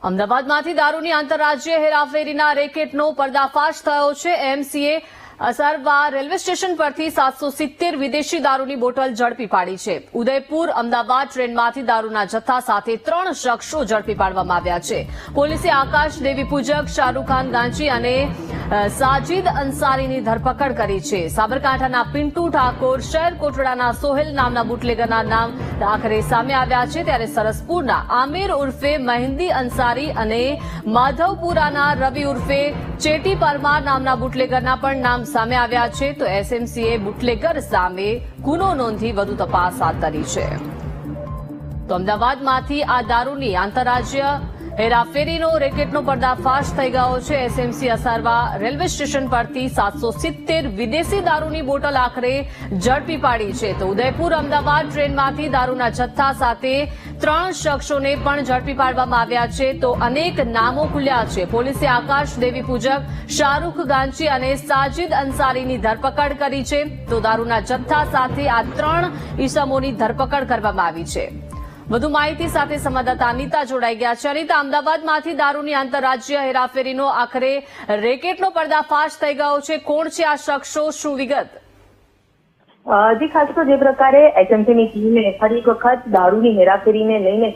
અમદાવાદમાંથી દારૂની આંતરરાજ્ય હેરાફેરીના રેકેટનો પર્દાફાશ થયો છે। એમસીએ અસરવા રેલવે સ્ટેશન પરથી 770 વિદેશી દારૂની બોટલ ઝડપી પાડી છે। ઉદયપુર અમદાવાદ ટ્રેનમાંથી દારૂના જથ્થા સાથે 3 શખ્સો ઝડપી પાડવામાં આવ્યા છે। પોલીસે આકાશ દેવી પૂજક, શાહરૂખ ખાન ગાંચી અને સાજીદ અંસારીની ધરપકડ કરી છે। સાબરકાંઠાના પિન્ટુ ઠાકોર, શહેર કોટડાના સોહેલ નામના બુટલેગરના નામ આખરે સામે આવ્યા છે, ત્યારે સરસપુરના આમિર ઉર્ફે મહેંદી અંસારી અને માધવપુરાના રવિ ઉર્ફે ચેટી પરમાર નામના બુટલેગરના પણ નામ સામે આવ્યા છે। તો એસએમસીએ બુટલેગર સામે ગુનો નોંધી વધુ તપાસ હાથ ધરી છે। તો અમદાવાદમાંથી આ દારૂની આંતરરાજ્ય હેરાફેરીનો રેકેટનો પર્દાફાશ થઈ ગયો છે। એસએમસી અસરવા રેલવે સ્ટેશન પરથી 770 વિદેશી દારૂની બોટલ આખરે ઝડપી પાડી છે। તો ઉદયપુર અમદાવાદ ટ્રેનમાંથી દારૂના જથ્થા સાથે 3 શખ્સોને પણ ઝડપી પાડવામાં આવ્યા છે। તો અનેક નામો ખુલ્યા છે। પોલીસે આકાશ દેવી પૂજક, શાહરૂખ ગાંચી અને સાજીદ અંસારીની ધરપકડ કરી છે। તો દારૂના જથ્થા સાથે આ 3 ઈસમોની ધરપકડ કરવામાં આવી છે। વધુ માહિતી સાથે સંવાદદાતા અનિતા જોડાઈ ગયા છે। અનિતા, અમદાવાદમાંથી દારૂની આંતરરાજ્ય હેરાફેરીનો આખરે રેકેટનો પર્દાફાશ થઈ ગયો છે। કોણ છે આ શખ્સો, શું વિગત? જી, ખાસ તો જે પ્રકારે એસએમસીની ટીમે ફરી એક વખત દારૂની હેરાફેરીને લઈને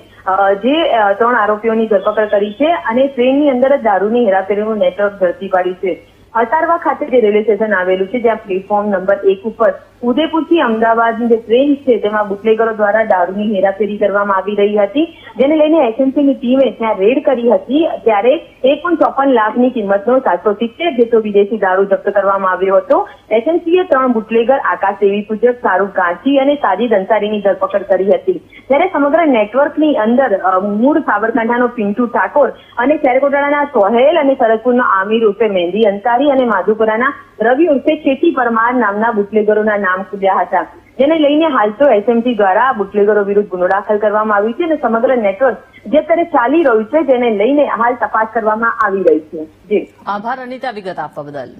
જે 3 આરોપીઓની ધરપકડ કરી છે અને ટ્રેનની અંદર જ દારૂની હેરાફેરીનું નેટવર્ક ઝડપી પાડ્યું છે। અતારવા ખાતે જે રેલવે સ્ટેશન આવેલું છે, જ્યાં પ્લેટફોર્મ નંબર 1 ઉપર ઉદયપુરથી અમદાવાદની જે ટ્રેન છે તેમાં બુટલેગરો દ્વારા દારૂની હેરાફેરી કરવામાં આવી રહી હતી, જેને લઈને એસએમસીની ટીમે ત્યાં રેડ કરી હતી। ત્યારે 1.54 લાખની કિંમતનો 770 જેટલો વિદેશી દારૂ જપ્ત કરવામાં આવ્યો હતો। એસએમસીએ 3 બુટલેગર આકાશ દેવી પૂજક, શાહરૂખ ગાંચી અને સાજીદ અંસારીની ધરપકડ કરી હતી। ત્યારે સમગ્ર નેટવર્કની અંદર મૂળ સાબરકાંઠાનો પિન્ટુ ઠાકોર અને શહેરકોટડાના સોહેલ અને સરસપુરના આમિર ઉર્ફે મહેંદી અંસારી અને માધુપુરાના રવિ ઉર્ફે ચેટી પરમાર નામના બુટલેગરોના નામ ખુલ્યા હતા, જેને લઈને હાલ તો એસએમસી દ્વારા બુટલેગરો વિરુદ્ધ ગુનો દાખલ કરવામાં આવ્યો છે અને સમગ્ર નેટવર્ક જે અત્યારે ચાલી રહ્યું છે, જેને લઈને હાલ તપાસ કરવામાં આવી રહી છે। જી, આભાર અનિતા વિગત આપવા બદલ।